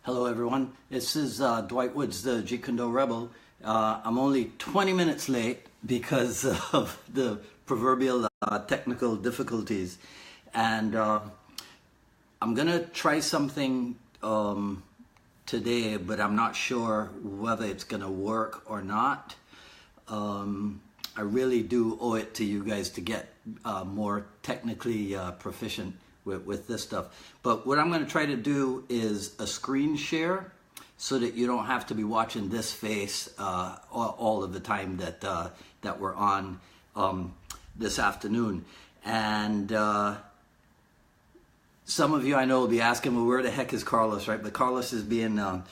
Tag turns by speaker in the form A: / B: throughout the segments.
A: Hello everyone, this is Dwight Woods, the Jeet Kune Rebel. I'm only 20 minutes late because of the proverbial technical difficulties, and I'm gonna try something today, but I'm not sure whether it's gonna work or not. I really do owe it to you guys to get more technically proficient with this stuff. But what I'm going to try to do is a screen share so that you don't have to be watching this face all of the time that we're on this afternoon. And some of you I know will be asking, well, where the heck is Carlos, right? But Carlos is being a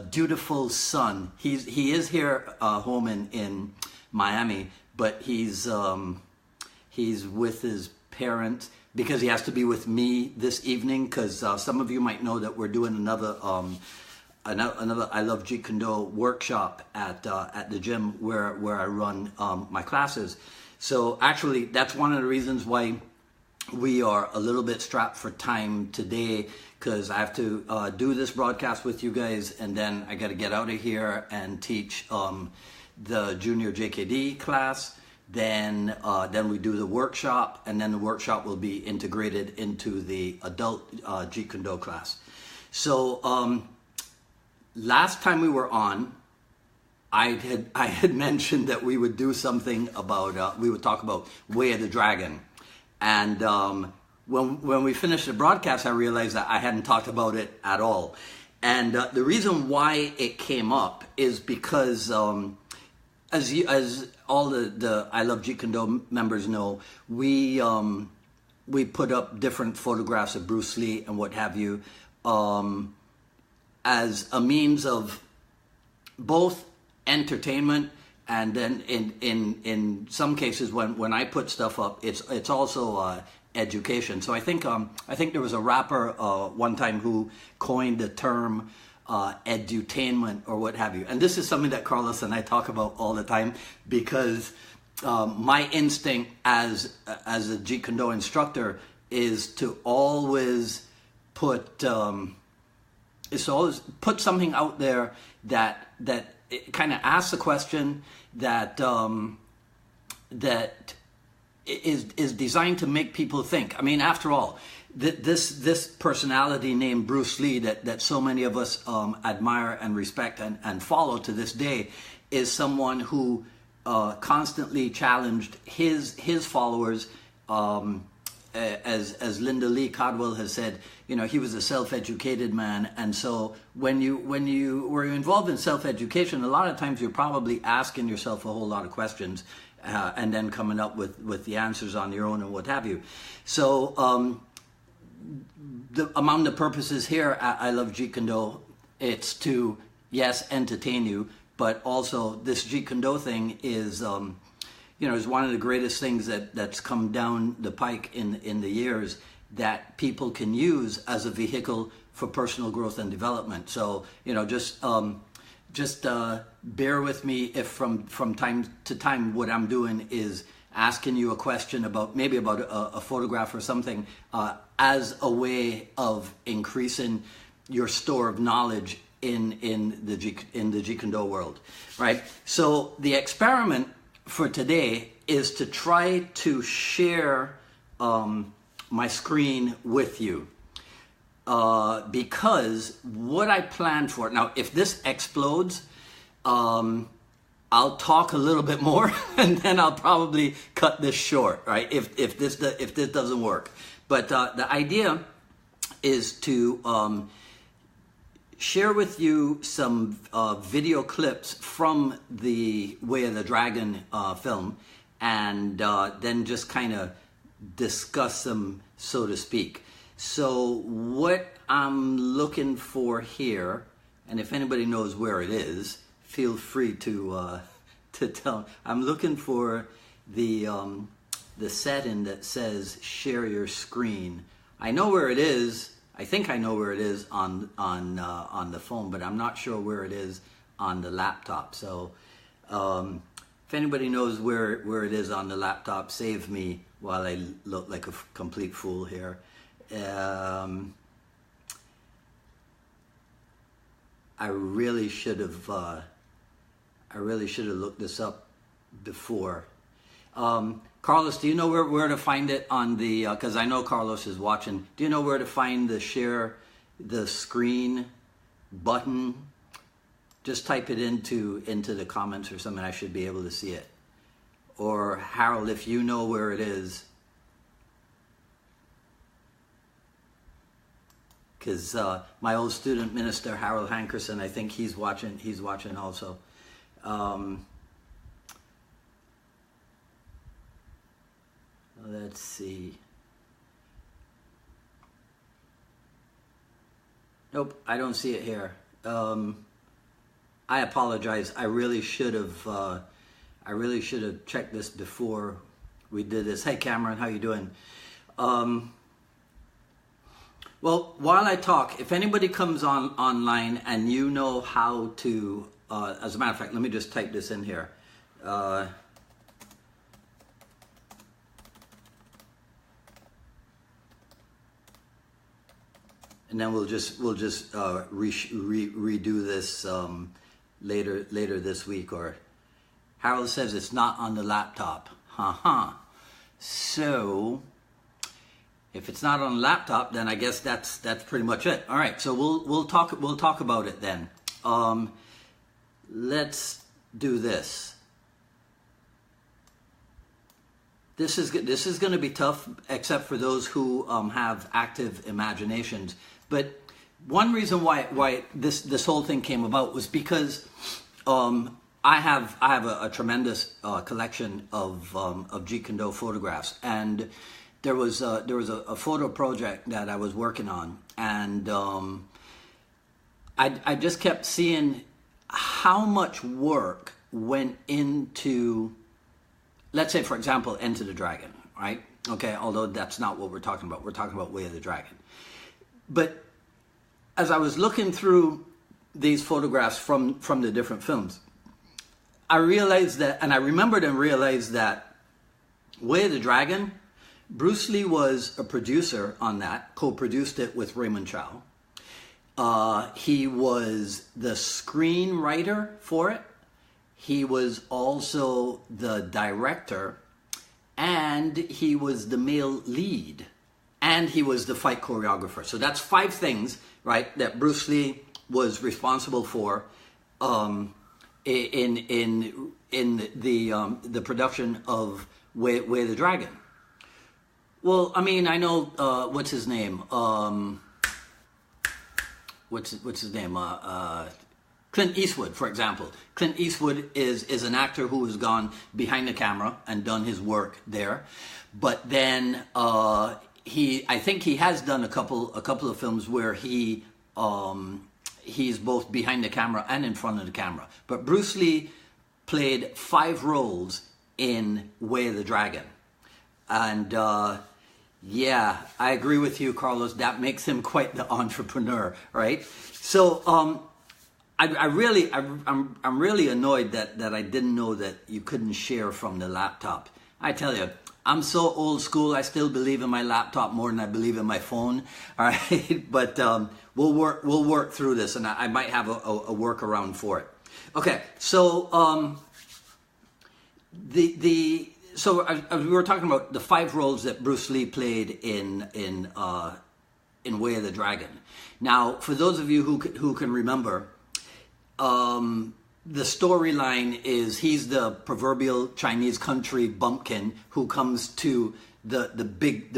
A: dutiful son. He is here home in Miami, but he's with his parents because he has to be with me this evening, because some of you might know that we're doing another I Love Jeet Kune workshop at the gym where I run my classes. So actually that's one of the reasons why we are a little bit strapped for time today, because I have to do this broadcast with you guys, and then I got to get out of here and teach the junior JKD class. Then we do the workshop, and then the workshop will be integrated into the adult Jeet Kune class. So last time we were on, I had mentioned that we would do something about we would talk about Way of the Dragon, and when we finished the broadcast, I realized that I hadn't talked about it at all. And the reason why it came up is because as all the I Love Jeet Kune members know, we put up different photographs of Bruce Lee and what have you as a means of both entertainment, and then in some cases when I put stuff up, it's also education. So I think there was a rapper one time who coined the term edutainment or what have you, and this is something that Carlos and I talk about all the time, because my instinct as a Jeet Kune instructor is to always put something out there that kind of asks a question that is designed to make people think. I mean, after all, this personality named Bruce Lee that so many of us admire and respect and follow to this day is someone who constantly challenged his followers. As Linda Lee Codwell has said, you know, he was a self-educated man, and so when you were involved in self-education, a lot of times you're probably asking yourself a whole lot of questions and then coming up with the answers on your own and what have you. So among the purposes here at I Love Jeet Kune, it's to, yes, entertain you, but also this Jeet Kune thing is is one of the greatest things that's come down the pike in the years that people can use as a vehicle for personal growth and development. So, just bear with me if from time to time what I'm doing is asking you a question about a photograph or something as a way of increasing your store of knowledge in the Jeet Kune world, right? So the experiment for today is to try to share my screen with you, because what I planned for now, if this explodes, I'll talk a little bit more and then I'll probably cut this short, right? If this doesn't work, but the idea is to share with you some video clips from the Way of the Dragon film, and then just kind of discuss them, so to speak. So what I'm looking for here, and if anybody knows where it is, feel free to tell. I'm looking for the setting that says share your screen. I know where it is. I think I know where it is on the phone, but I'm not sure where it is on the laptop. So if anybody knows where it is on the laptop, save me while I look like a complete fool here. I really should have looked this up before. Carlos, do you know where to find it on the, because I know Carlos is watching, do you know where to find the share the screen button? Just type it into the comments or something. I should be able to see it. Or Harold, if you know where it is, because my old student minister Harold Hankerson, I think he's watching also. Let's see. Nope, I don't see it here. I apologize. I really should have checked this before we did this. Hey Cameron, how you doing? Well, while I talk, if anybody comes online and you know how to, as a matter of fact, let me just type this in here. And then we'll just redo this later this week. Or Harold says it's not on the laptop. So if it's not on the laptop, then I guess that's pretty much it. All right, so we'll talk about it then. Let's do this. This is going to be tough, except for those who have active imaginations. But one reason why this whole thing came about was because I have a tremendous collection of Jeet Kune photographs, and there was a photo project that I was working on, and I just kept seeing how much work went into, let's say, for example, Enter the Dragon, right? Okay, although that's not what we're talking about. We're talking about Way of the Dragon. But as I was looking through these photographs from the different films, I realized that, and I remembered and realized that Way of the Dragon, Bruce Lee was a producer on that, co-produced it with Raymond Chow. He was the screenwriter for it. He was also the director, and he was the male lead, and he was the fight choreographer. So that's 5 things, right, that Bruce Lee was responsible for in the production of Way of the Dragon. Well, I mean, I know what's his name? What's his name? Clint Eastwood, for example. Clint Eastwood is an actor who has gone behind the camera and done his work there. But then I think he has done a couple of films where he's both behind the camera and in front of the camera. But Bruce Lee played 5 roles in Way of the Dragon. And yeah, I agree with you, Carlos. That makes him quite the entrepreneur, right? So I'm really annoyed that I didn't know that you couldn't share from the laptop. I tell you, I'm so old school. I still believe in my laptop more than I believe in my phone. All right, but we'll work through this, and I might have a workaround for it. Okay, so so we were talking about the 5 roles that Bruce Lee played in Way of the Dragon. Now, for those of you who can remember, the storyline is he's the proverbial Chinese country bumpkin who comes to the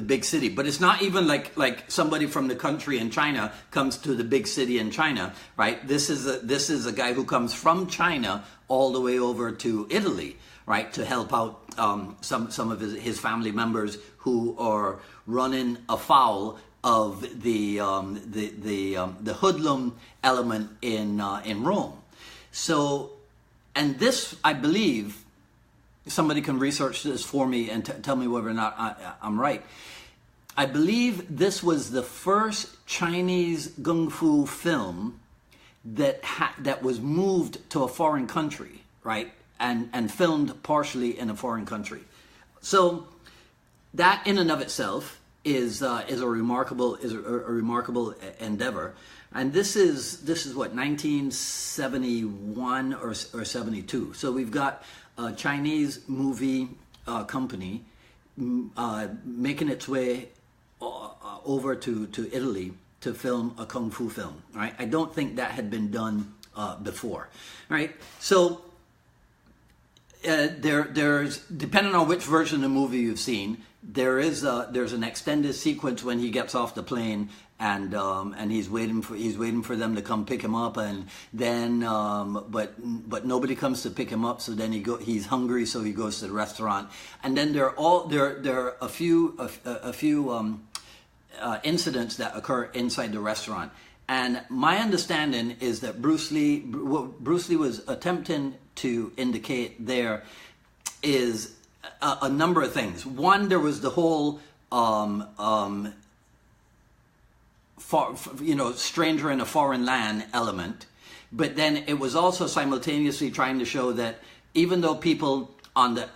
A: big city, but it's not even like somebody from the country in China comes to the big city in China, right? This is a guy who comes from China all the way over to Italy, right, to help out some of his family members who are running afoul of the hoodlum element in Rome. So, and this, I believe, somebody can research this for me and tell me whether or not I'm right. I believe this was the first Chinese kung fu film that was moved to a foreign country, right? And filmed partially in a foreign country. So that in and of itself a remarkable endeavor. And this is what, 1971 or 72. So we've got a Chinese movie company making its way over to Italy to film a kung fu film, right? I don't think that had been done before, right? So there's, depending on which version of the movie you've seen, there's an extended sequence when he gets off the plane and he's waiting for them to come pick him up, and then but nobody comes to pick him up, so then he's hungry, so he goes to the restaurant, and then there are a few incidents that occur inside the restaurant. And my understanding is that what Bruce Lee was attempting to indicate there is a number of things. One, there was the whole stranger in a foreign land element, but then it was also simultaneously trying to show that even though people on the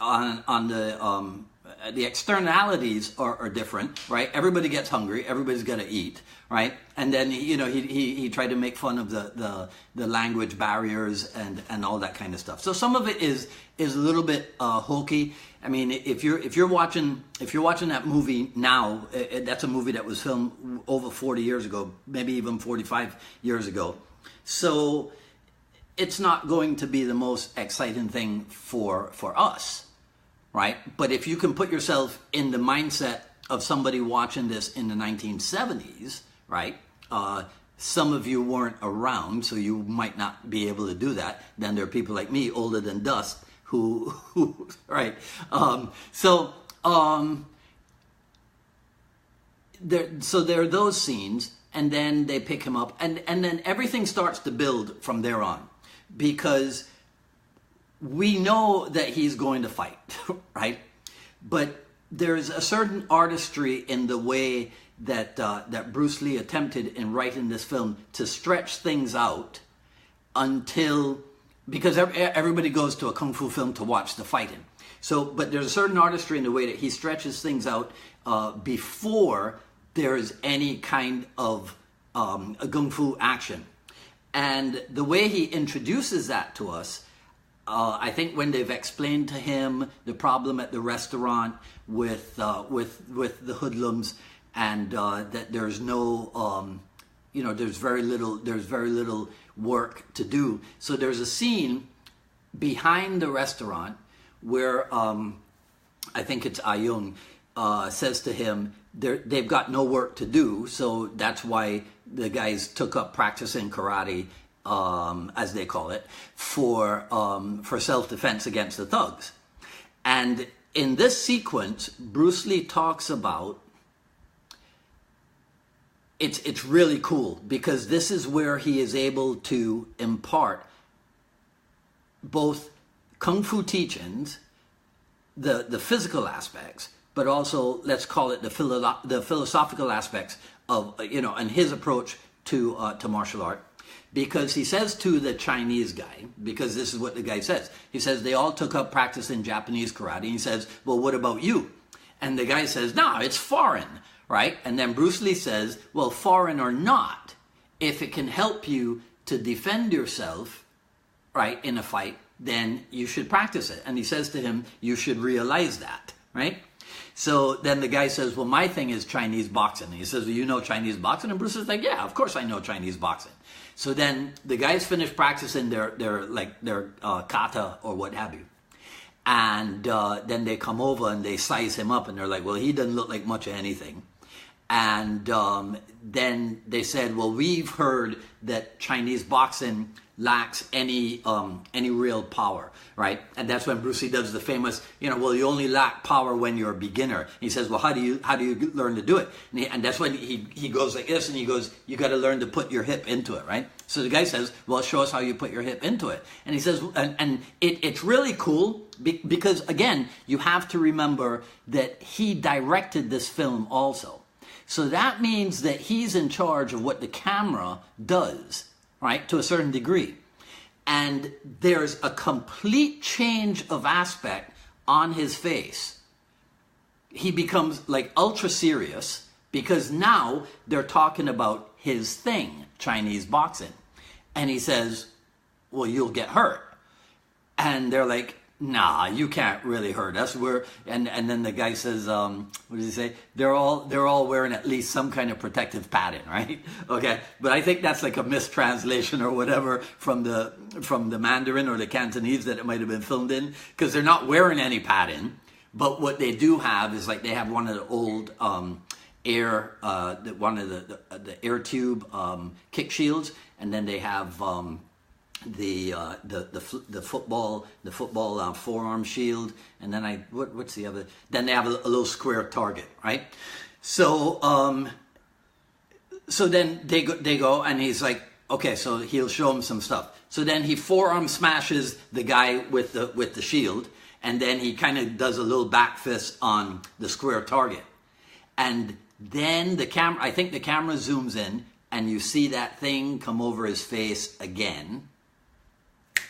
A: externalities are different, right? Everybody gets hungry, everybody's got to eat, right? And then he tried to make fun of the language barriers and all that kind of stuff. So some of it is a little bit hokey. I mean, if you're watching that movie now, that's a movie that was filmed over 40 years ago, maybe even 45 years ago. So it's not going to be the most exciting thing for us. Right? But if you can put yourself in the mindset of somebody watching this in the 1970s, right? Some of you weren't around, so you might not be able to do that. Then there are people like me, older than dust, who right? So there are those scenes, and then they pick him up, and then everything starts to build from there on, because we know that he's going to fight, right? But there's a certain artistry in the way that Bruce Lee attempted in writing this film to stretch things out until, because everybody goes to a kung fu film to watch the fighting. So, but there's a certain artistry in the way that he stretches things out before there's any kind of a kung fu action. And the way he introduces that to us, I think when they've explained to him the problem at the restaurant with the hoodlums, and that there's no, there's very little work to do. So there's a scene behind the restaurant where I think it's Ayung says to him, they've got no work to do, so that's why the guys took up practicing karate, as they call it, for self-defense against the thugs. And in this sequence, Bruce Lee talks about, it's really cool, because this is where he is able to impart both kung fu teachings, the physical aspects, but also, let's call it the philosophical aspects of, and his approach to martial art. Because he says to the Chinese guy, because this is what the guy says, he says they all took up practice in Japanese karate. He says, well, what about you? And the guy says, no, it's foreign, right? And then Bruce Lee says, well, foreign or not, if it can help you to defend yourself, right, in a fight, then you should practice it. And he says to him, you should realize that, right? So then the guy says, well, my thing is Chinese boxing. And he says, well, you know Chinese boxing? And Bruce is like, yeah, of course I know Chinese boxing. So then the guys finish practicing their kata or what have you. And then they come over and they size him up, and they're like, well, he doesn't look like much of anything. And then they said, well, we've heard that Chinese boxing lacks any real power, right? And that's when Bruce Lee does the famous, well, you only lack power when you're a beginner. He says, well, how do you learn to do it? And that's when he goes like this, and he goes, you got to learn to put your hip into it, right? So the guy says, well, show us how you put your hip into it. And he says, and it's really cool because, again, you have to remember that he directed this film also. So that means that he's in charge of what the camera does, right, to a certain degree. And there's a complete change of aspect on his face he becomes like ultra serious because now they're talking about his thing, Chinese boxing. And he says, well, you'll get hurt. And they're like, nah, you can't really hurt us. And then the guy says, what does he say? They're all wearing at least some kind of protective padding, right? Okay, but I think that's like a mistranslation or whatever from the Mandarin or the Cantonese that it might have been filmed in, because they're not wearing any padding. But what they do have is like they have one of the old air air tube kick shields, and then they have the football forearm shield, and then what's the other? Then they have a little square target, right? So so then they go, and he's like, okay, so he'll show him some stuff. So then he forearm smashes the guy with the shield, and then he kind of does a little back fist on the square target, and then I think the camera zooms in, and you see that thing come over his face again.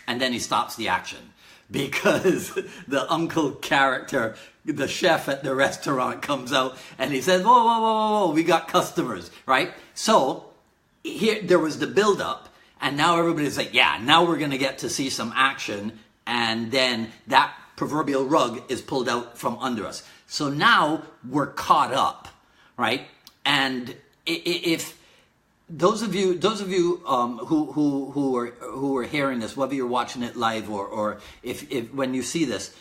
A: And then he stops the action because the uncle character, the chef at the restaurant, comes out and he says, whoa, whoa, whoa, whoa, we got customers, right? So here there was the build-up, and now everybody's like, yeah, now we're going to get to see some action, and then that proverbial rug is pulled out from under us. So now we're caught up, right? And if those of you who are hearing this, whether you're watching it live or if when you see this,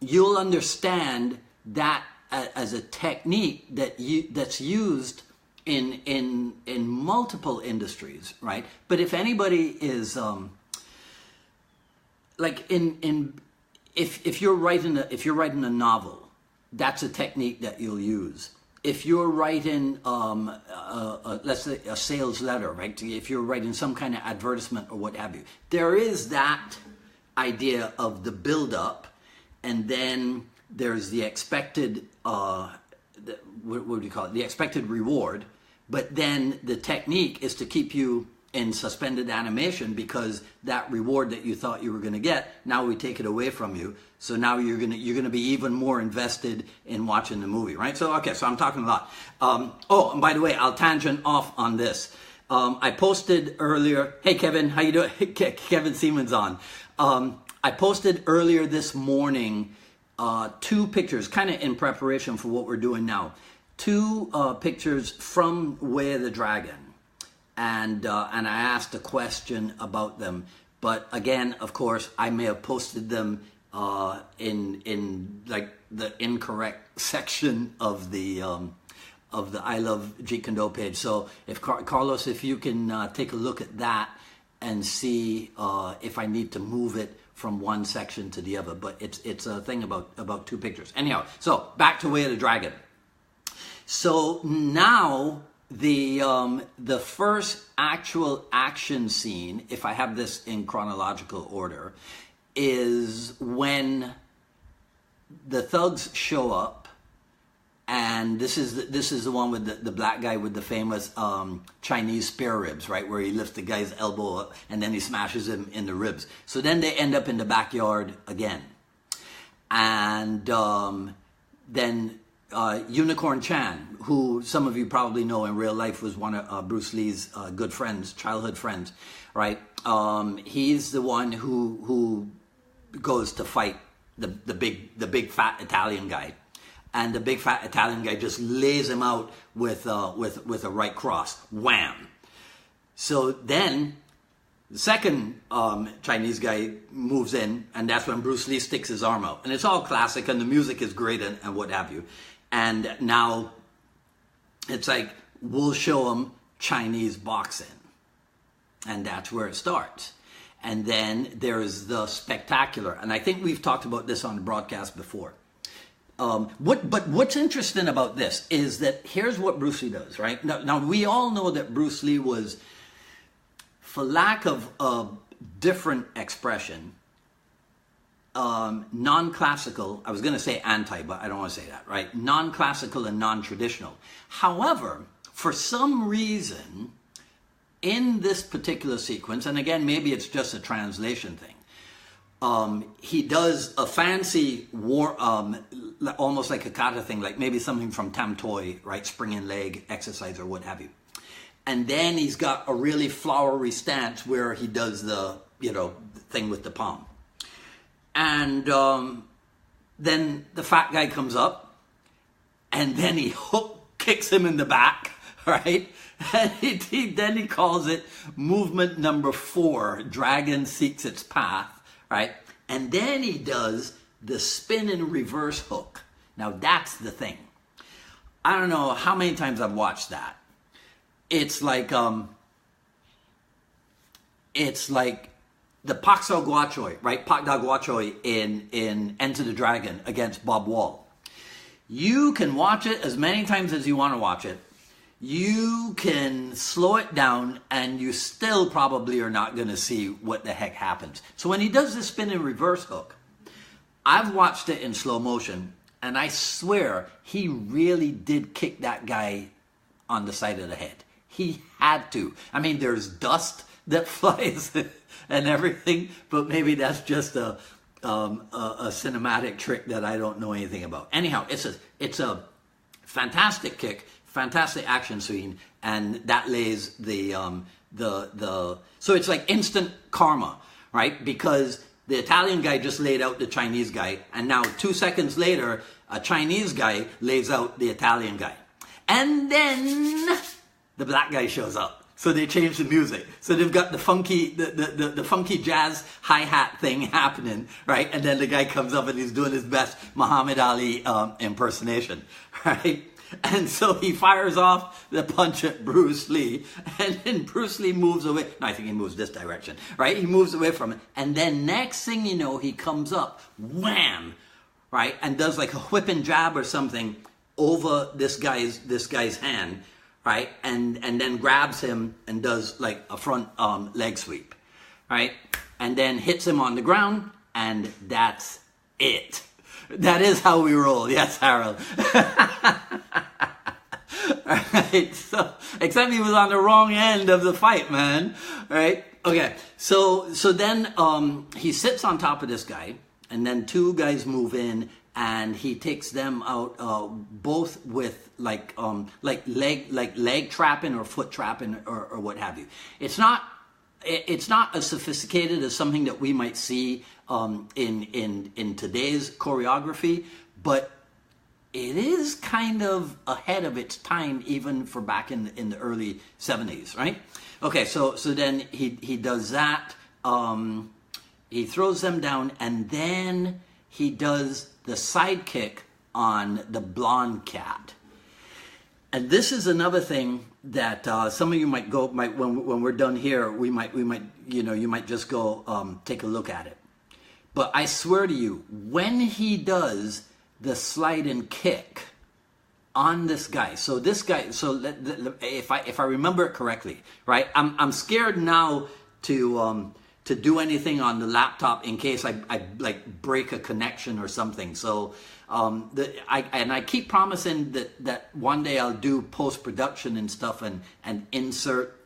A: you'll understand that as a technique that's used in multiple industries, right? But if anybody is like if you're writing a novel, that's a technique that you'll use. If you're writing, let's say a sales letter, right? If you're writing some kind of advertisement or what have you, there is that idea of the build-up, and then there's the expected, what do you call it? The expected reward. But then the technique is to keep you in suspended animation, because that reward that you thought you were going to get, now we take it away from you. So now you're gonna be even more invested in watching the movie, right? So okay, so I'm talking a lot. Oh, and by the way, I'll tangent off on this. I posted earlier. Hey Kevin, how you doing? Kevin Seaman's on. I posted earlier this morning 2 pictures, kind of in preparation for what we're doing now. 2 pictures from Way of the Dragon. And I asked a question about them, but again, of course, I may have posted them in like the incorrect section of the I Love Jeet Kune page. So if Carlos, if you can take a look at that and see if I need to move it from one section to the other, but it's a thing about 2 pictures. Anyhow, so back to Way of the Dragon. So now the first actual action scene, if I have this in chronological order, is when the thugs show up, and this is the one with the black guy with the famous Chinese spare ribs, right, where he lifts the guy's elbow up and then he smashes him in the ribs. So then they end up in the backyard again, and then Unicorn Chan, who some of you probably know in real life was one of Bruce Lee's good friends, childhood friends, right? He's the one who goes to fight the big fat Italian guy, and the big fat Italian guy just lays him out with a right cross, wham. So then the second Chinese guy moves in, and that's when Bruce Lee sticks his arm out, and it's all classic, and the music is great and what have you. And now it's like, we'll show them Chinese boxing. And that's where it starts. And then there's the spectacular. And I think we've talked about this on the broadcast before. But what's interesting about this is that here's what Bruce Lee does, right? Now we all know that Bruce Lee was, for lack of a different expression, non-classical. I was going to say anti, but I don't want to say that, right? Non-classical and non-traditional. However, for some reason, in this particular sequence, and again, maybe it's just a translation thing, he does a fancy almost like a kata thing, like maybe something from Tam Toi, right? Springing leg exercise or what have you. And then he's got a really flowery stance where he does the, thing with the palm. And then the fat guy comes up, and then he hook kicks him in the back, right? And then he calls it movement number 4, dragon seeks its path, right? And then he does the spin and reverse hook. Now that's the thing. I don't know how many times I've watched that. It's like the Pak Sao Gua Choi, right? Pak Da Gua Choi in Enter the Dragon against Bob Wall. You can watch it as many times as you want to watch it. You can slow it down and you still probably are not going to see what the heck happens. So when he does this spin and reverse hook, I've watched it in slow motion and I swear he really did kick that guy on the side of the head. He had to. I mean, there's dust that flies and everything, but maybe that's just a cinematic trick that I don't know anything about. Anyhow, it's a fantastic kick, fantastic action scene, and that lays so it's like instant karma, right? Because the Italian guy just laid out the Chinese guy, and now 2 seconds later, a Chinese guy lays out the Italian guy. And then the black guy shows up. So they changed the music. So they've got the funky jazz hi-hat thing happening, right? And then the guy comes up and he's doing his best Muhammad Ali impersonation, right? And so he fires off the punch at Bruce Lee, and then Bruce Lee moves away. No, I think he moves this direction, right? He moves away from it. And then next thing you know, he comes up, wham, right? And does like a whip and jab or something over this guy's hand, right? And then grabs him and does like a front leg sweep, right? And then hits him on the ground, and that's it. That is how we roll. Yes, Harold. Right, so, except he was on the wrong end of the fight, man. Right? Okay, so then he sits on top of this guy, and then 2 guys move in, and he takes them out both with like leg trapping or foot trapping or what have you. It's not as sophisticated as something that we might see in today's choreography, but it is kind of ahead of its time, even for back in the early 70s, right? Okay, so then he does that. He throws them down, and then he does the side kick on the blonde cat. And this is another thing that some of you might when we're done here, we might you might just go take a look at it. But I swear to you, when he does the slide and kick on this guy, so this guy, if I remember it correctly, right? I'm scared now to do anything on the laptop in case I like break a connection or something. So I keep promising that one day I'll do post-production and stuff and insert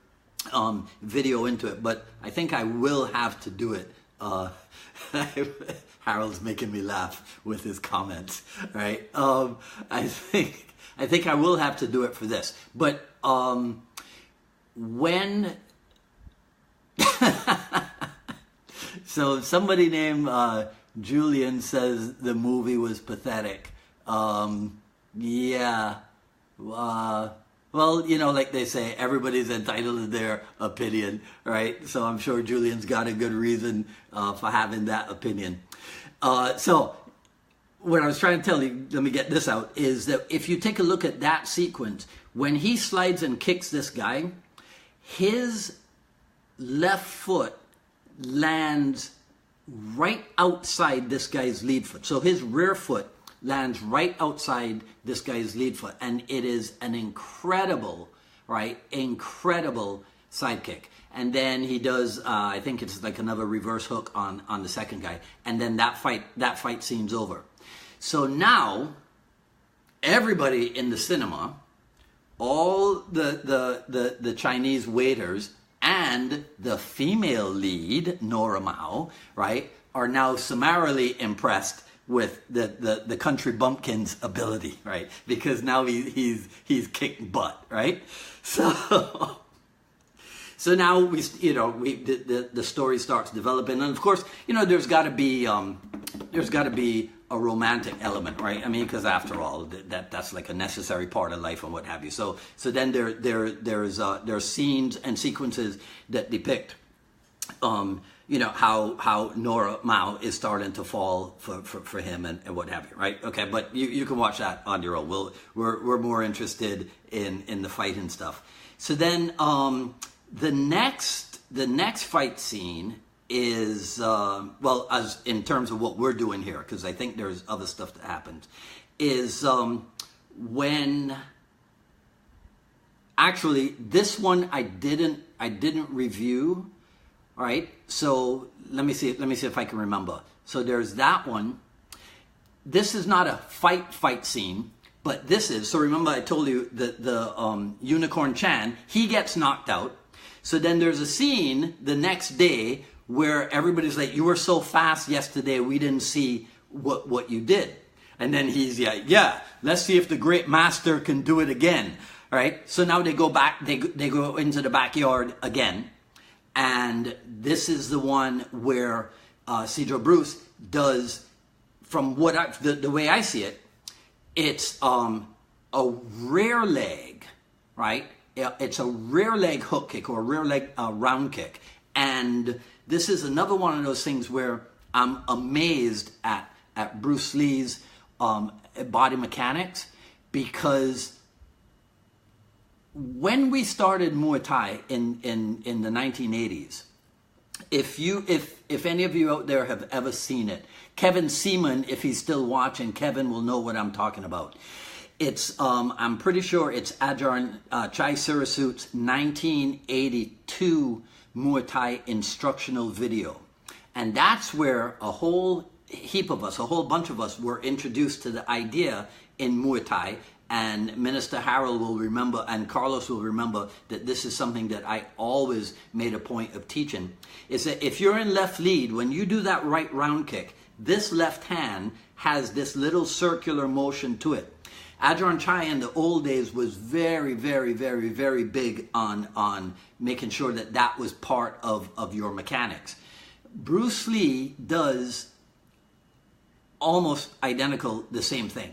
A: video into it, but I think I will have to do it. Harold's making me laugh with his comments, right? I think I will have to do it for this, but when so somebody named Julian says the movie was pathetic. Yeah. Well, like they say, everybody's entitled to their opinion, right? So I'm sure Julian's got a good reason for having that opinion. So what I was trying to tell you, let me get this out, is that if you take a look at that sequence, when he slides and kicks this guy, his left foot lands right outside this guy's lead foot. So his rear foot lands right outside this guy's lead foot. And it is an incredible side kick. And then he does, I think it's like another reverse hook on the second guy. And then that fight scene's over. So now, everybody in the cinema, all the Chinese waiters and the female lead, Nora Mao, right, are now summarily impressed with the country bumpkin's ability, right? Because now he's kicking butt, right? So so now the story starts developing, and of course, there's got to be a romantic element, right? I mean, because after all, that's like a necessary part of life and what have you. So then there's scenes and sequences that depict how Nora Mao is starting to fall for him and what have you, right? Okay, but you can watch that on your own. We're more interested in the fighting stuff. So then the next fight scene is as in terms of what we're doing here, because I think there's other stuff that happens, is when actually this one I didn't review. All right, so let me see if I can remember. So there's that one. This is not a fight scene, but this is. So remember, I told you that the Unicorn Chan, he gets knocked out. So then there's a scene the next day where everybody's like, "You were so fast yesterday, we didn't see what you did." And then he's yeah. Let's see if the great master can do it again. All right. So now they go back. They go into the backyard again. And this is the one where Cedro Bruce does, from what the way I see it, it's a rear leg, right? It's a rear leg hook kick or a rear leg round kick. And this is another one of those things where I'm amazed at Bruce Lee's body mechanics, because when we started Muay Thai in the 1980s, if any of you out there have ever seen it, Kevin Seaman, if he's still watching, Kevin will know what I'm talking about. It's I'm pretty sure it's Ajahn Chai Surasute's 1982 Muay Thai instructional video, and that's where a whole bunch of us were introduced to the idea in Muay Thai. And Minister Harold will remember, and Carlos will remember, that this is something that I always made a point of teaching, is that if you're in left lead, when you do that right round kick, this left hand has this little circular motion to it. Ajahn Chai in the old days was very, very, very, very big on making sure that was part of your mechanics. Bruce Lee does almost identical the same thing.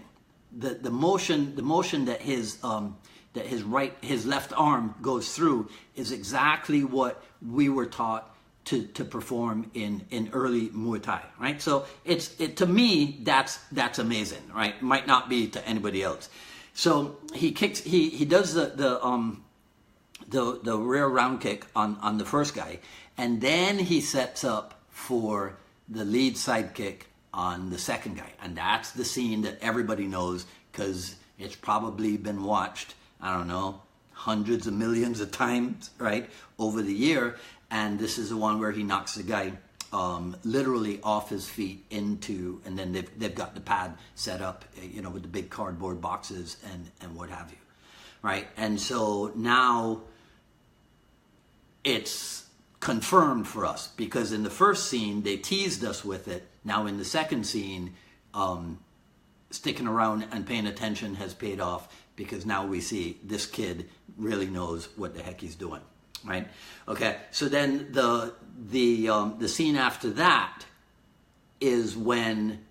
A: The motion that his left arm goes through is exactly what we were taught to perform in early Muay Thai, right? So to me that's amazing, right? Might not be to anybody else. So he does the rear round kick on the first guy, and then he sets up for the lead side kick on the second guy. And that's the scene that everybody knows, because it's probably been watched, I don't know, hundreds of millions of times, right, over the year. And this is the one where he knocks the guy literally off his feet into, and then they've got the pad set up, with the big cardboard boxes and what have you, right? And so now it's confirmed for us, because in the first scene they teased us with it. Now in the second scene, sticking around and paying attention has paid off, because now we see this kid really knows what the heck he's doing, right? Okay, so then the scene after that is when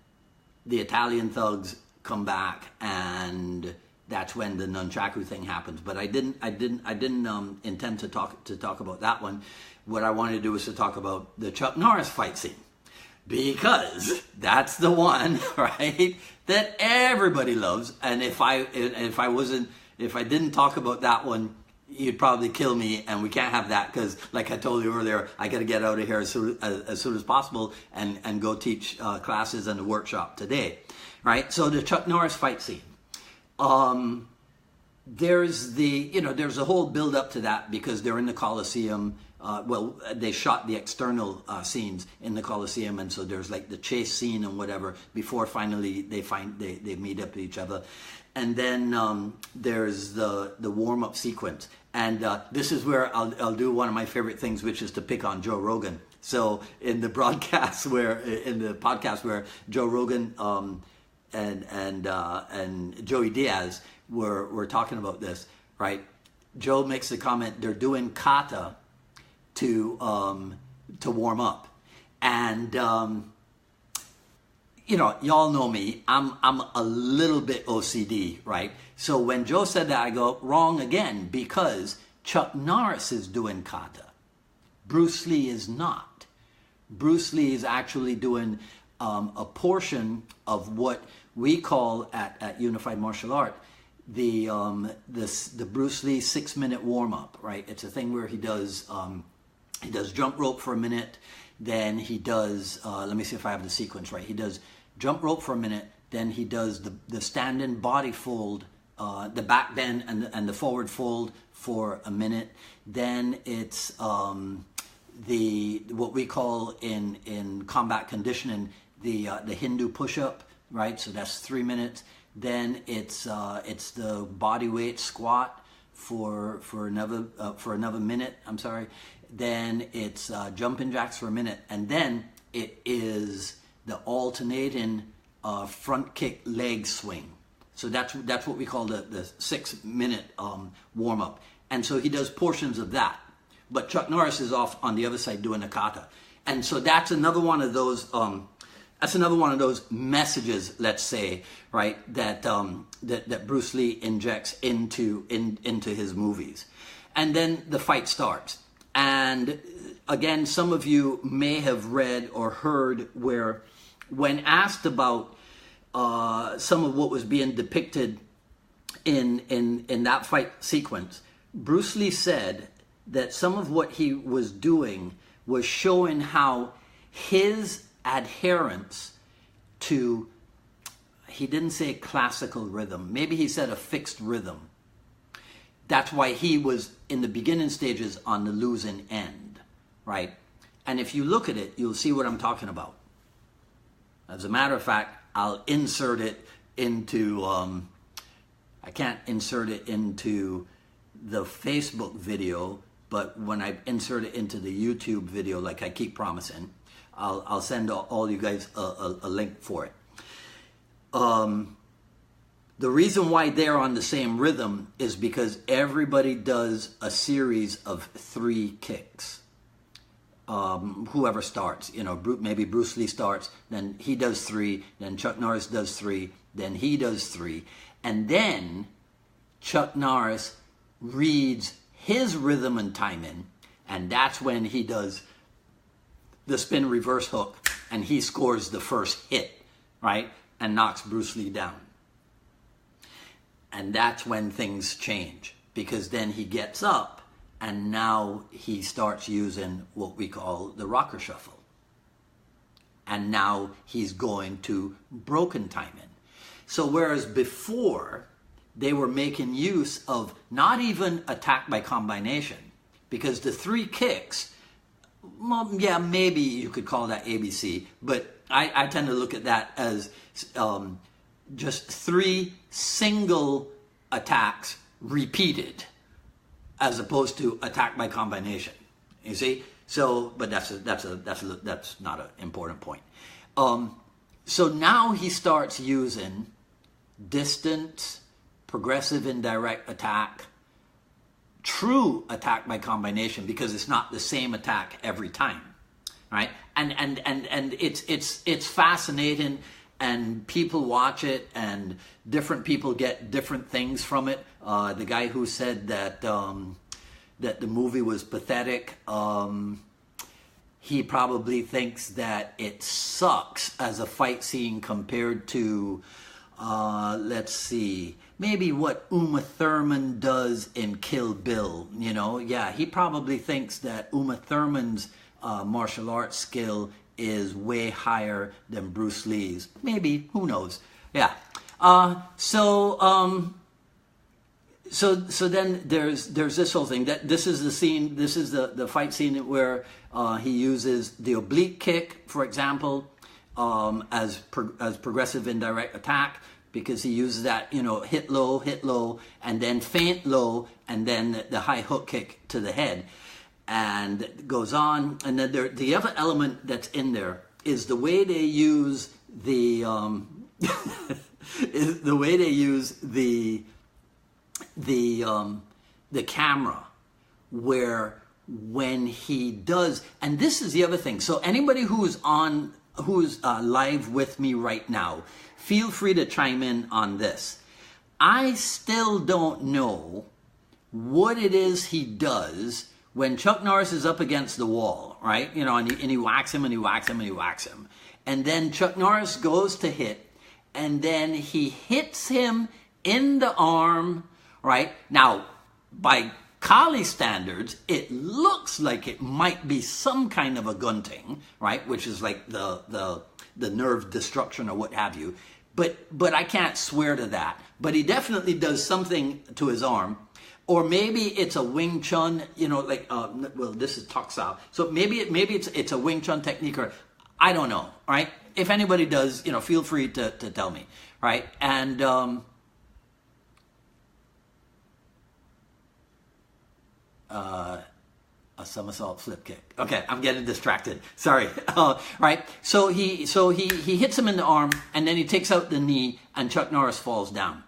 A: the Italian thugs come back, and that's when the nunchaku thing happens. But I didn't intend to talk about that one. What I wanted to do was to talk about the Chuck Norris fight scene, because that's the one, right, that everybody loves. And if I didn't talk about that one, you'd probably kill me, and we can't have that, because like I told you earlier, I got to get out of here as soon as possible and go teach classes and a workshop today, right? So the Chuck Norris fight scene, there's a whole build up to that, because they're in the Coliseum. They shot the external scenes in the Coliseum, and so there's like the chase scene and whatever before finally they meet up with each other, and then there's the warm up sequence, and this is where I'll do one of my favorite things, which is to pick on Joe Rogan. So in the podcast in the podcast where Joe Rogan and Joey Diaz were talking about this, right? Joe makes the comment they're doing kata to warm up, and you know, y'all know me. I'm a little bit OCD, right? So when Joe said that, I go wrong again, because Chuck Norris is doing kata. Bruce Lee is not. Bruce Lee is actually doing a portion of what we call at Unified Martial Art the Bruce Lee 6-minute warm up, right? It's a thing where he does jump rope for a minute, then he does let me see if I have the sequence right. He does jump rope for a minute, then he does the standing body fold, the back bend and the forward fold for a minute. Then it's what we call in combat conditioning the Hindu push-up, right? So that's 3 minutes. Then it's the body weight squat for another minute. I'm sorry. Then it's jumping jacks for a minute, and then it is the alternating front kick leg swing. So that's what we call the 6-minute warm up. And so he does portions of that. But Chuck Norris is off on the other side doing the kata. And so that's another one of those messages, let's say, right, that Bruce Lee injects into his movies. And then the fight starts. And again, some of you may have read or heard where, when asked about some of what was being depicted in that fight sequence, Bruce Lee said that some of what he was doing was showing how his adherence to, he didn't say classical rhythm, maybe he said a fixed rhythm. That's why he was in the beginning stages on the losing end, right? And if you look at it, you'll see what I'm talking about. As a matter of fact, I'll insert it into, I can't insert it into the Facebook video, but when I insert it into the YouTube video, like I keep promising, I'll send all you guys a link for it. The reason why they're on the same rhythm is because everybody does a series of 3 kicks. Whoever starts, you know, maybe Bruce Lee starts, then he does 3, then Chuck Norris does 3, then he does 3, and then Chuck Norris reads his rhythm and timing, and that's when he does the spin reverse hook, and he scores the first hit, right, and knocks Bruce Lee down. And that's when things change, because then he gets up and now he starts using what we call the rocker shuffle. And now he's going to broken timing. So whereas before they were making use of not even attack by combination, because the 3 kicks, well, yeah, maybe you could call that ABC, but I tend to look at that as just 3 single attacks repeated, as opposed to attack by combination. You see? So, but that's not an important point. So now he starts using distant, progressive indirect attack, true attack by combination, because it's not the same attack every time, right? And it's fascinating, and people watch it, and different people get different things from it. The guy who said that that the movie was pathetic, he probably thinks that it sucks as a fight scene compared to, let's see, maybe what Uma Thurman does in Kill Bill. You know, yeah, he probably thinks that Uma Thurman's martial arts skill is way higher than Bruce Lee's. Maybe, who knows? Yeah. So then there's this whole thing. That this is the scene. This is the fight scene where he uses the oblique kick, for example, as progressive indirect attack, because he uses that, you know, hit low, and then feint low, and then the high hook kick to the head. and it goes on. And then the other element that's in there is the way they use the is the way they use the camera, where when he does, and this is the other thing. So anybody who's live with me right now, feel free to chime in on this. I still don't know what it is he does when Chuck Norris is up against the wall, right? You know, and he whacks him and he whacks him and he whacks him. And then Chuck Norris goes to hit, and then he hits him in the arm, right? Now, by Kali standards, it looks like it might be some kind of a gunting, right? Which is like the nerve destruction or what have you. But I can't swear to that. But he definitely does something to his arm. Or maybe it's a Wing Chun, you know, like, well, this is Toksao. So maybe it's a Wing Chun technique, or I don't know, right? If anybody does, you know, feel free to tell me, right? And a somersault flip kick. Okay, I'm getting distracted. Sorry. Right. So he hits him in the arm, and then he takes out the knee, and Chuck Norris falls down.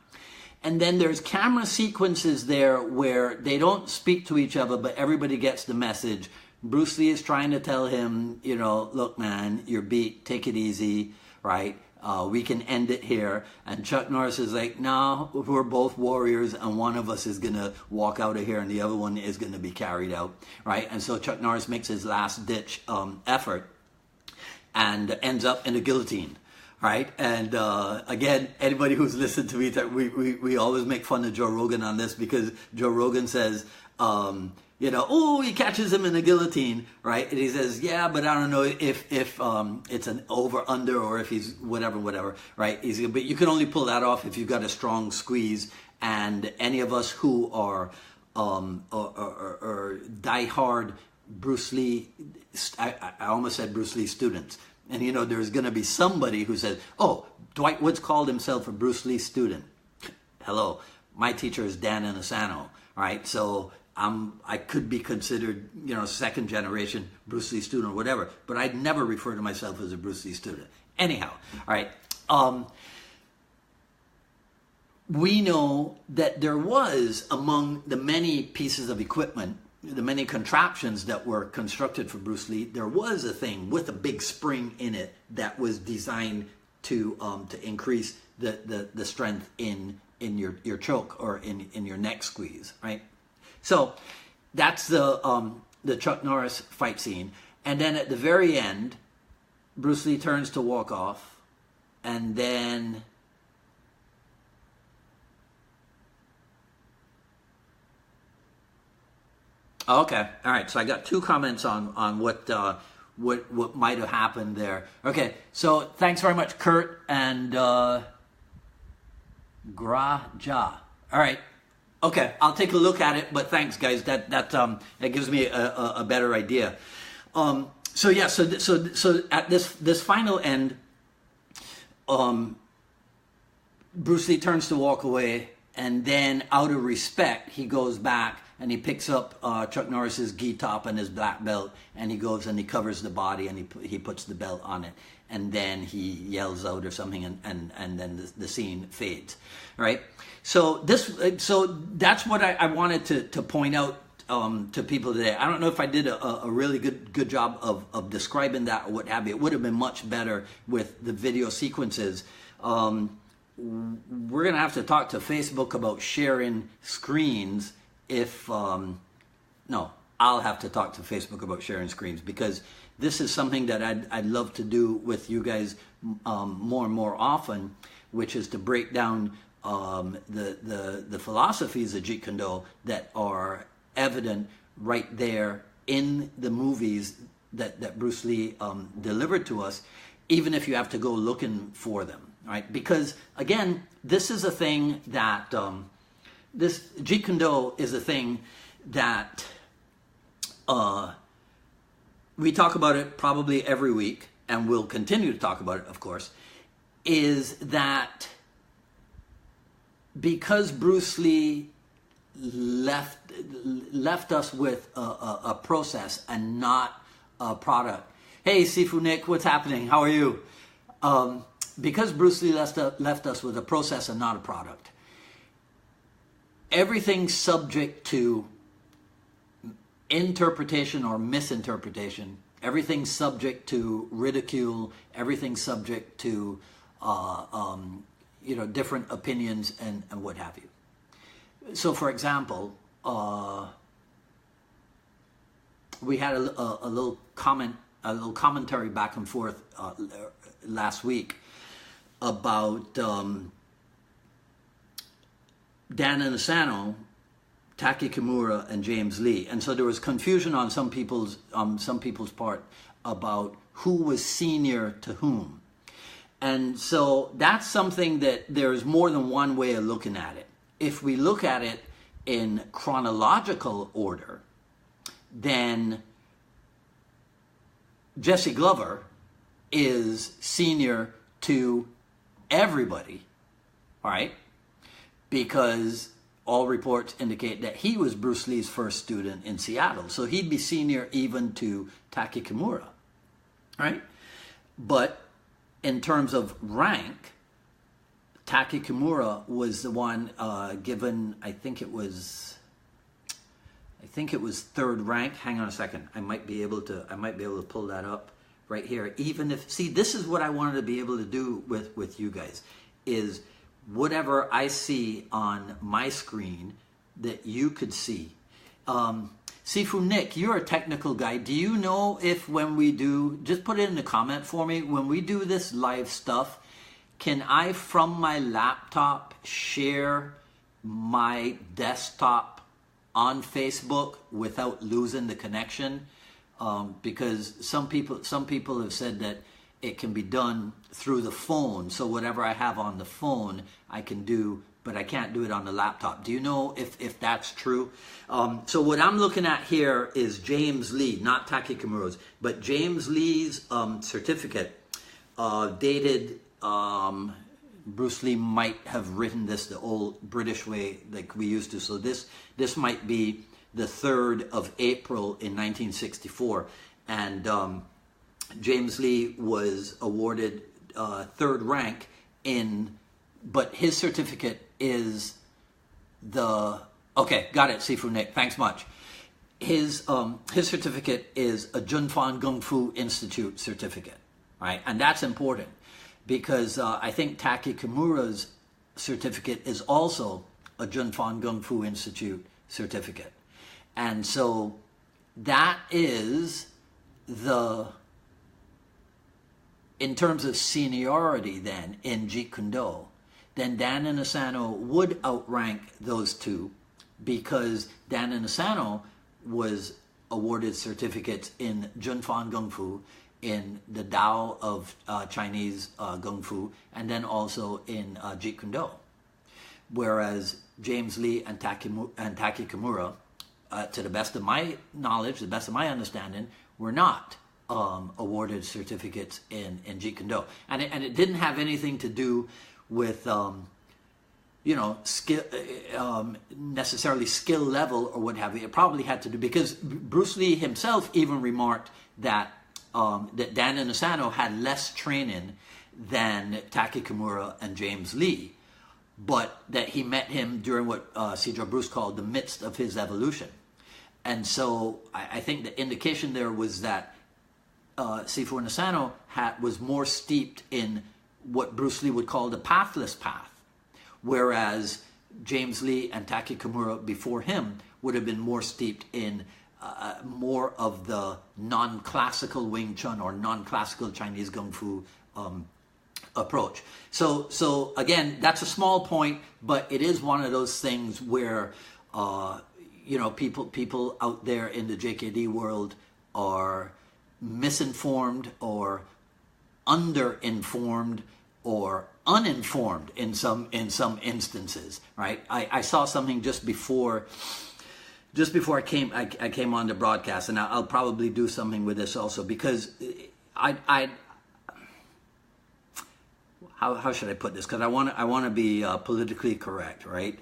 A: And then there's camera sequences there where they don't speak to each other, but everybody gets the message. Bruce Lee is trying to tell him, you know, look, man, you're beat. Take it easy, right? We can end it here. And Chuck Norris is like, no, we're both warriors, and one of us is going to walk out of here and the other one is going to be carried out, right? And so Chuck Norris makes his last-ditch effort and ends up in a guillotine, right? And again, anybody who's listened to me, we always make fun of Joe Rogan on this, because Joe Rogan says, you know, oh, he catches him in a guillotine, right? And he says, yeah, but I don't know if it's an over-under or if he's whatever, right? But you can only pull that off if you've got a strong squeeze. And any of us who are die-hard Bruce Lee, I almost said Bruce Lee students. And, you know, there's going to be somebody who says, oh, Dwight Woods called himself a Bruce Lee student. Hello, my teacher is Dan Inosanto, right? So I could be considered, you know, second generation Bruce Lee student or whatever, but I'd never refer to myself as a Bruce Lee student. Anyhow, all right. We know that there was, among the many pieces of equipment, the many contraptions that were constructed for Bruce Lee, there was a thing with a big spring in it that was designed to increase the strength in your choke or in your neck squeeze, right? So that's the Chuck Norris fight scene. And then at the very end, Bruce Lee turns to walk off, and then okay, all right. So I got two comments on what might have happened there. Okay, so thanks very much, Kurt and Graja. All right. Okay, I'll take a look at it, but thanks, guys. That gives me a better idea. So yeah, so at this final end, Bruce Lee turns to walk away, and then out of respect, he goes back and he picks up Chuck Norris's gi top and his black belt, and he goes and he covers the body and he puts the belt on it, and then he yells out or something, and then the scene fades, right? So that's what I wanted to point out to people today. I don't know if I did a really good job of describing that or what have you. It would have been much better with the video sequences. We're gonna have to talk to Facebook about sharing screens. No, I'll have to talk to Facebook about sharing screens, because this is something that I'd love to do with you guys more and more often, which is to break down the philosophies of Jeet Kune that are evident right there in the movies that Bruce Lee delivered to us, even if you have to go looking for them, right? Because again, this is a thing that this Jeet Kune is a thing that we talk about it probably every week, and we'll continue to talk about it, of course, is that because Bruce Lee left us with a process and not a product. Hey, Sifu Nick, what's happening? How are you? Because Bruce Lee left us with a process and not a product. Everything's subject to interpretation or misinterpretation. Everything's subject to ridicule. Everything's subject to different opinions and what have you. So, for example, we had a little commentary back and forth last week about Dan Inosanto, Taki Kimura, and James Lee, and so there was confusion on some people's part about who was senior to whom, and so that's something that there's more than one way of looking at it. If we look at it in chronological order, then Jesse Glover is senior to everybody, all right? Because all reports indicate that he was Bruce Lee's first student in Seattle. So he'd be senior even to Taki Kimura, right? But in terms of rank, Taki Kimura was the one given, I think it was third rank. Hang on a second. I might be able to pull that up right here. Even if, see, this is what I wanted to be able to do with you guys, is whatever I see on my screen that you could see. Sifu Nick, you're a technical guy. Do you know if when we do, just put it in the comment for me, when we do this live stuff, can I from my laptop share my desktop on Facebook without losing the connection? Because some people have said that it can be done through the phone. So whatever I have on the phone, I can do, but I can't do it on the laptop. Do you know if that's true? So what I'm looking at here is James Lee, not Taki Kimura's, but James Lee's certificate, dated, Bruce Lee might have written this the old British way like we used to. So this might be the 3rd of April in 1964. And James Lee was awarded third rank but his certificate is okay, got it, Sifu Nick, thanks much. His certificate is a Junfan Kung Fu Institute certificate, right? And that's important because I think Taki Kimura's certificate is also a Junfan Kung Fu Institute certificate. And so that is in terms of seniority then in Jeet Kune, then Dan Inosanto would outrank those two because Dan Inosanto was awarded certificates in Junfan Kung Fu, in the Tao of Chinese Kung Fu, and then also in Jeet Kune. Whereas James Lee and Taki Kimura, to the best of my knowledge, the best of my understanding, were not awarded certificates in Jeet Kune. And it didn't have anything to do with skill, necessarily skill level or what have you. It probably had to do, because Bruce Lee himself even remarked that that Dan Inosanto had less training than Taki Kimura and James Lee, but that he met him during what Cedar Bruce called the midst of his evolution. And so I think the indication there was that Sifu Inosanto was more steeped in what Bruce Lee would call the pathless path, whereas James Lee and Taki Kimura before him would have been more steeped in more of the non-classical Wing Chun or non-classical Chinese Kung Fu approach. So again, that's a small point, but it is one of those things where people out there in the JKD world are misinformed or underinformed or uninformed in some instances, right? I saw something just before I came on the broadcast, and I'll probably do something with this also, because how should I put this? Because I want to be politically correct, right?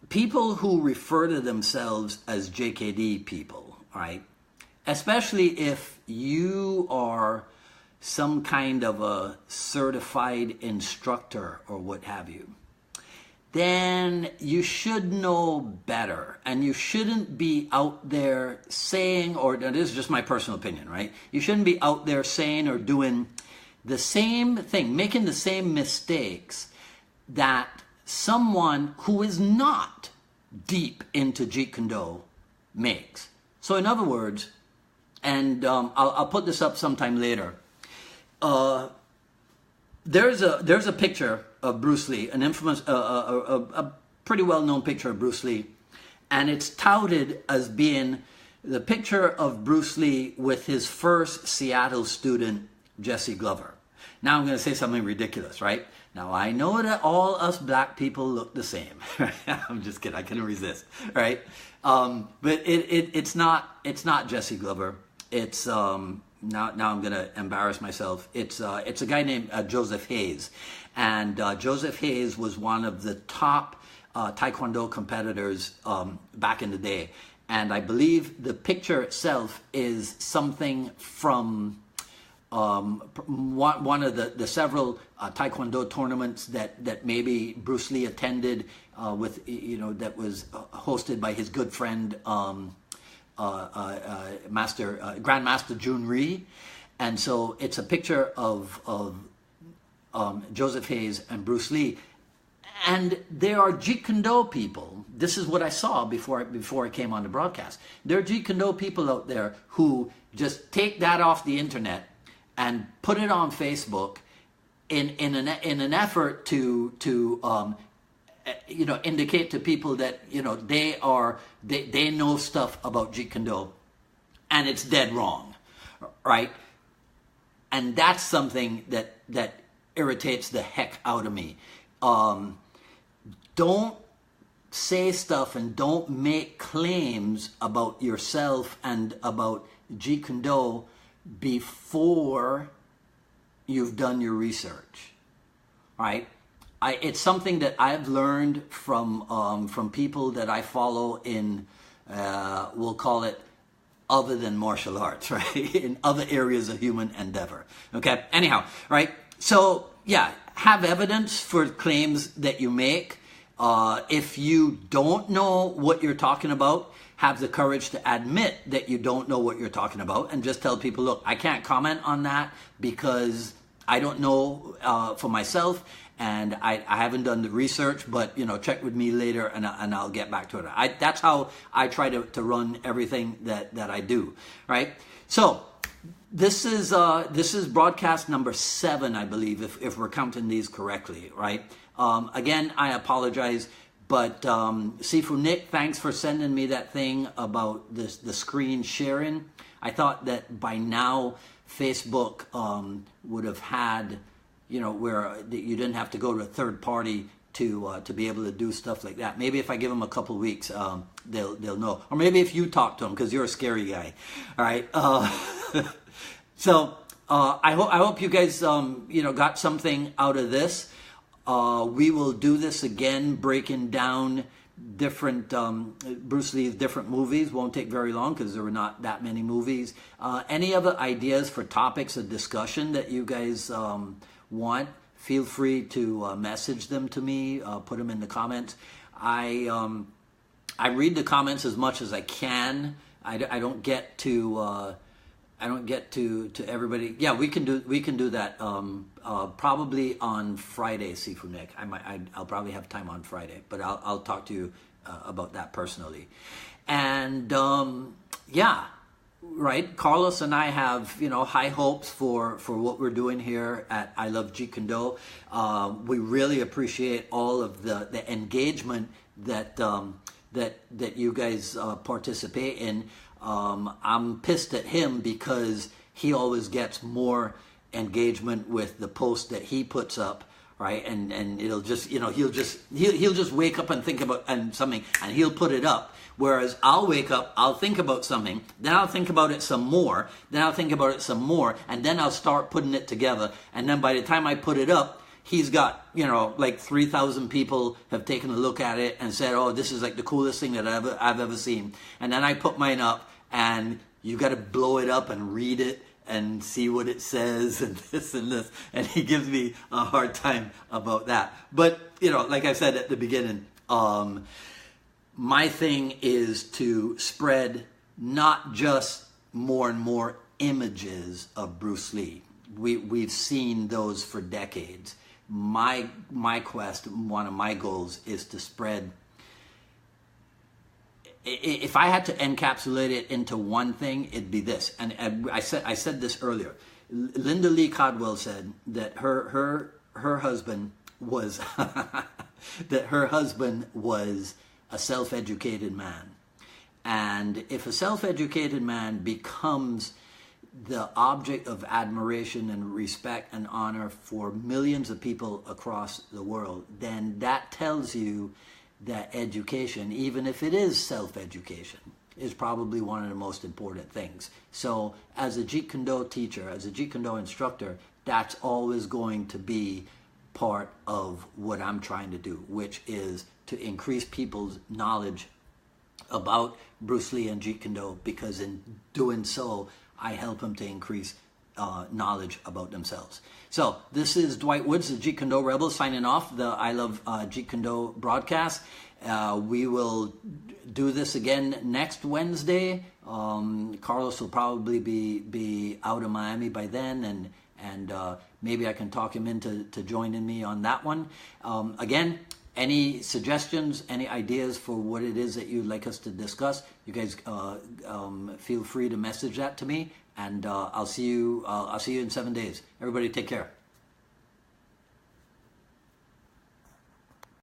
A: people who refer to themselves as JKD people, right? Especially if you are some kind of a certified instructor or what have you, then you should know better. And you shouldn't be out there saying, or this is just my personal opinion, right? You shouldn't be out there saying or doing the same thing, making the same mistakes that someone who is not deep into Jeet Kune makes. So in other words, and I'll put this up sometime later, there's a picture of Bruce Lee, an infamous, a pretty well-known picture of Bruce Lee, and it's touted as being the picture of Bruce Lee with his first Seattle student, Jesse Glover. Now I'm going to say something ridiculous, right? Now I know that all us black people look the same. I'm just kidding. I couldn't resist, right? But it's not Jesse Glover. It's now I'm going to embarrass myself. It's a guy named Joseph Hayes, and Joseph Hayes was one of the top Taekwondo competitors back in the day, and I believe the picture itself is something from one of the several Taekwondo tournaments that maybe Bruce Lee attended with, that was hosted by his good friend Grandmaster Jun Rhee. And so it's a picture of Joseph Hayes and Bruce Lee. And there are Jeet Kune people. This is what I saw before I came on the broadcast. There are Jeet Kune people out there who just take that off the internet and put it on Facebook in an effort to indicate to people that they know stuff about Jeet Kune, and it's dead wrong, right? And that's something that irritates the heck out of me. Don't say stuff and don't make claims about yourself and about Jeet Kune before you've done your research, right? It's something that I've learned from people that I follow in, we'll call it, other than martial arts, right? In other areas of human endeavor, okay? Anyhow, right? So, yeah, have evidence for claims that you make. If you don't know what you're talking about, have the courage to admit that you don't know what you're talking about and just tell people, look, I can't comment on that because I don't know for myself, and I haven't done the research, but check with me later and I'll get back to it. That's how I try to run everything that I do, right? So this is broadcast number 7, I believe, if we're counting these correctly, right? Again, I apologize, but Sifu Nick, thanks for sending me that thing about the screen sharing. I thought that by now Facebook would have had, where you didn't have to go to a third party to be able to do stuff like that. Maybe if I give them a couple of weeks, they'll know. Or maybe if you talk to them, because you're a scary guy. All right. So I hope you guys got something out of this. We will do this again, breaking down different Bruce Lee's different movies. Won't take very long because there were not that many movies. Any other ideas for topics of discussion that you guys want, feel free to message them to me, put them in the comments. I read the comments as much as I can. I don't get to everybody. Yeah, we can do that probably on Friday, Sifu Nick. I'll probably have time on Friday, but I'll talk to you about that personally. And yeah, right. Carlos and I have high hopes for what we're doing here at I Love Jeet Kune. We really appreciate all of the engagement that you guys participate in. I'm pissed at him because he always gets more engagement with the post that he puts up, right? And it'll just he'll just wake up and think about something and he'll put it up. Whereas I'll wake up, I'll think about something, then I'll think about it some more, then I'll think about it some more, and then I'll start putting it together. And then by the time I put it up, he's got, you know, like 3,000 people have taken a look at it and said, oh, this is like the coolest thing that I've ever seen. And then I put mine up, and you got to blow it up and read it and see what it says and this and this. And he gives me a hard time about that. But, you know, like I said at the beginning, my thing is to spread not just more and more images of Bruce Lee. We've seen those for decades. My quest, one of my goals, is to spread. If I had to encapsulate it into one thing, it'd be this. And I said this earlier. Linda Lee Codwell said that her husband was that her husband was a self-educated man. And if a self-educated man becomes the object of admiration and respect and honor for millions of people across the world, then that tells you that education, even if it is self-education, is probably one of the most important things. So as a Jeet Kune teacher, as a Jeet Kune instructor, that's always going to be part of what I'm trying to do, which is to increase people's knowledge about Bruce Lee and Jeet Kune, because in doing so, I help them to increase knowledge about themselves. So this is Dwight Woods, the Jeet Kune Rebel, signing off the I Love Jeet Kune broadcast. We will do this again next Wednesday. Carlos will probably be out of Miami by then, and maybe I can talk him into joining me on that one. Again, any suggestions, any ideas for what it is that you'd like us to discuss, you guys feel free to message that to me, and I'll see you in 7 days. Everybody take care.